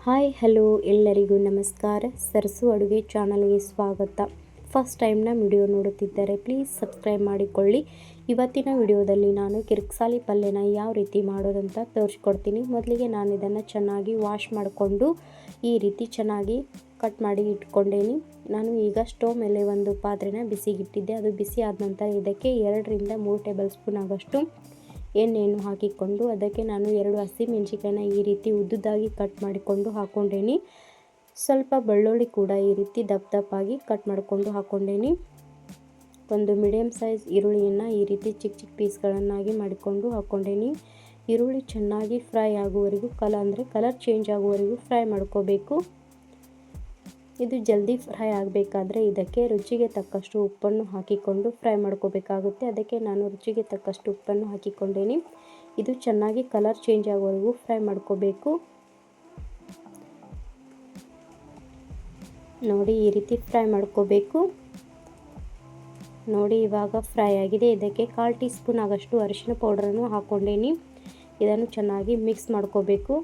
Hi hello ಎಲ್ಲರಿಗೂ ನಮಸ್ಕಾರ. ಸರಸು ಅಡುಗೆ ಚಾನಲ್ಗೆ ಸ್ವಾಗತ. ಫಸ್ಟ್ ಟೈಮ್ನ ವಿಡಿಯೋ ನೋಡುತ್ತಿದ್ದರೆ ಪ್ಲೀಸ್ ಸಬ್ಸ್ಕ್ರೈಬ್ ಮಾಡಿಕೊಳ್ಳಿ. ಇವತ್ತಿನ ವಿಡಿಯೋದಲ್ಲಿ ನಾನು ಕಿರಿಕ್ಸಾಲಿ ಪಲ್ಯನ ಯಾವ ರೀತಿ ಮಾಡೋದಂತ ತೋರಿಸ್ಕೊಡ್ತೀನಿ. ಮೊದಲಿಗೆ ನಾನು ಇದನ್ನು ಚೆನ್ನಾಗಿ ವಾಶ್ ಮಾಡಿಕೊಂಡು ಈ ರೀತಿ ಚೆನ್ನಾಗಿ ಕಟ್ ಮಾಡಿ ಇಟ್ಕೊಂಡೇನಿ. ನಾನು ಈಗ ಸ್ಟೋವ್ ಮೇಲೆ ಒಂದು ಪಾತ್ರೆನ ಬಿಸಿಗಿಟ್ಟಿದ್ದೆ. ಅದು ಬಿಸಿ ಆದ ನಂತರ ಇದಕ್ಕೆ 2 ರಿಂದ 3 ಟೇಬಲ್ ಸ್ಪೂನ್ ಆಗೋಷ್ಟು ಎಣ್ಣೆಯನ್ನು ಹಾಕಿಕೊಂಡು ಅದಕ್ಕೆ ನಾನು 2 ಹಸಿಮೆಣಸಿನಕಾಯಿನ ಈ ರೀತಿ ಉದ್ದುದಾಗಿ ಕಟ್ ಮಾಡಿಕೊಂಡು ಹಾಕ್ಕೊಂಡೇನಿ. ಸ್ವಲ್ಪ ಬೆಳ್ಳುಳ್ಳಿ ಕೂಡ ಈ ರೀತಿ ದಪ್ಪ ದಪ್ಪಾಗಿ ಕಟ್ ಮಾಡಿಕೊಂಡು ಹಾಕ್ಕೊಂಡೇನಿ. ಒಂದು ಮೀಡಿಯಮ್ ಸೈಜ್ ಈರುಳ್ಳಿಯನ್ನು ಈ ರೀತಿ ಚಿಕ್ಕ ಚಿಕ್ಕ ಪೀಸ್ಗಳನ್ನಾಗಿ ಮಾಡಿಕೊಂಡು ಹಾಕ್ಕೊಂಡೇನಿ. ಈರುಳ್ಳಿ ಚೆನ್ನಾಗಿ ಫ್ರೈ ಆಗುವವರೆಗೂ ಕಲರ್ ಚೇಂಜ್ ಆಗುವವರೆಗೂ ಫ್ರೈ ಮಾಡ್ಕೋಬೇಕು. ಇದು ಜಲ್ದಿ ಫ್ರೈ ಆಗಬೇಕಾದ್ರೆ ಇದಕ್ಕೆ ರುಚಿಗೆ ತಕ್ಕಷ್ಟು ಉಪ್ಪನ್ನು ಹಾಕಿಕೊಂಡು ಫ್ರೈ ಮಾಡ್ಕೋಬೇಕಾಗುತ್ತೆ. ಅದಕ್ಕೆ ನಾನು ರುಚಿಗೆ ತಕ್ಕಷ್ಟು ಉಪ್ಪನ್ನು ಹಾಕಿಕೊಂಡೇನಿ. ಇದು ಚೆನ್ನಾಗಿ ಕಲರ್ ಚೇಂಜ್ ಆಗುವವರೆಗೂ ಫ್ರೈ ಮಾಡ್ಕೋಬೇಕು. ನೋಡಿ ಈ ರೀತಿ ಫ್ರೈ ಮಾಡ್ಕೋಬೇಕು. ನೋಡಿ ಇವಾಗ ಫ್ರೈ ಆಗಿದೆ. ಇದಕ್ಕೆ 1/4 ಟೀ ಸ್ಪೂನ್ ಆಗೋಷ್ಟು ಅರಿಶಿನ ಪೌಡರನ್ನು ಹಾಕ್ಕೊಂಡೇನಿ. ಇದನ್ನು ಚೆನ್ನಾಗಿ ಮಿಕ್ಸ್ ಮಾಡ್ಕೋಬೇಕು.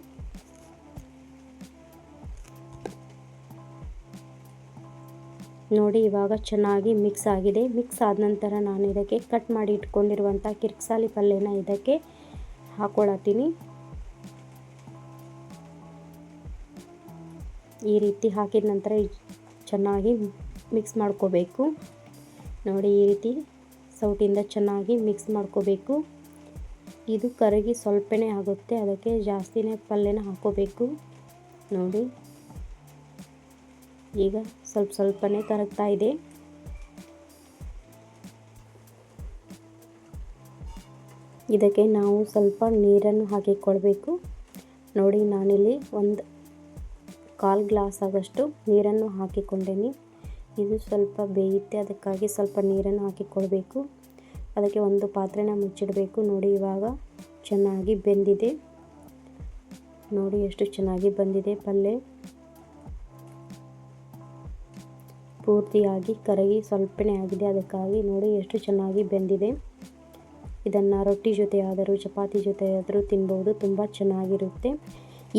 ನೋಡಿ ಇವಾಗ ಚೆನ್ನಾಗಿ ಮಿಕ್ಸ್ ಆಗಿದೆ. ಮಿಕ್ಸ್ ಆದ ನಂತರ ನಾನು ಇದಕ್ಕೆ ಕಟ್ ಮಾಡಿ ಇಟ್ಕೊಂಡಿರುವಂಥ ಕಿರಿಕ್ಸಾಲಿ ಪಲ್ಯನ ಇದಕ್ಕೆ ಹಾಕ್ಕೊಳತ್ತೀನಿ. ಈ ರೀತಿ ಹಾಕಿದ ನಂತರ ಚೆನ್ನಾಗಿ ಮಿಕ್ಸ್ ಮಾಡ್ಕೋಬೇಕು. ನೋಡಿ ಈ ರೀತಿ ಸೌಟಿಂದ ಚೆನ್ನಾಗಿ ಮಿಕ್ಸ್ ಮಾಡ್ಕೋಬೇಕು. ಇದು ಕರಗಿ ಸ್ವಲ್ಪನೇ ಆಗುತ್ತೆ, ಅದಕ್ಕೆ ಜಾಸ್ತಿನೇ ಪಲ್ಯನ ಹಾಕ್ಕೋಬೇಕು. ನೋಡಿ ಈಗ ಸ್ವಲ್ಪನೇ ಕರಗ್ತಾ ಇದೆ. ಇದಕ್ಕೆ ನಾವು ಸ್ವಲ್ಪ ನೀರನ್ನು ಹಾಕಿಕೊಳ್ಬೇಕು. ನೋಡಿ ನಾನಿಲ್ಲಿ 1/4 ಗ್ಲಾಸ್ ಆಗೋಷ್ಟು ನೀರನ್ನು ಹಾಕಿಕೊಂಡೇನಿ. ಇದು ಸ್ವಲ್ಪ ಬೇಯುತ್ತೆ, ಅದಕ್ಕಾಗಿ ಸ್ವಲ್ಪ ನೀರನ್ನು ಹಾಕಿಕೊಳ್ಬೇಕು. ಅದಕ್ಕೆ ಒಂದು ಪಾತ್ರೆನ ಮುಚ್ಚಿಡಬೇಕು. ನೋಡಿ ಇವಾಗ ಚೆನ್ನಾಗಿ ಬೆಂದಿದೆ. ನೋಡಿ ಎಷ್ಟು ಚೆನ್ನಾಗಿ ಬಂದಿದೆ ಪಲ್ಯ. ಪೂರ್ತಿಯಾಗಿ ಕರಗಿ ಸ್ವಲ್ಪನೇ ಆಗಿದೆ, ಅದಕ್ಕಾಗಿ ನೋಡಿ ಎಷ್ಟು ಚೆನ್ನಾಗಿ ಬೆಂದಿದೆ. ಇದನ್ನು ರೊಟ್ಟಿ ಜೊತೆ ಆದರೂ ಚಪಾತಿ ಜೊತೆ ಆದರೂ ತಿನ್ಬೋದು, ತುಂಬ ಚೆನ್ನಾಗಿರುತ್ತೆ.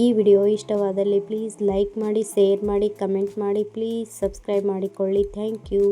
ಈ ವಿಡಿಯೋ ಇಷ್ಟವಾದಲ್ಲಿ ಪ್ಲೀಸ್ ಲೈಕ್ ಮಾಡಿ, ಶೇರ್ ಮಾಡಿ, ಕಮೆಂಟ್ ಮಾಡಿ, ಪ್ಲೀಸ್ ಸಬ್ಸ್ಕ್ರೈಬ್ ಮಾಡಿಕೊಳ್ಳಿ. Thank you.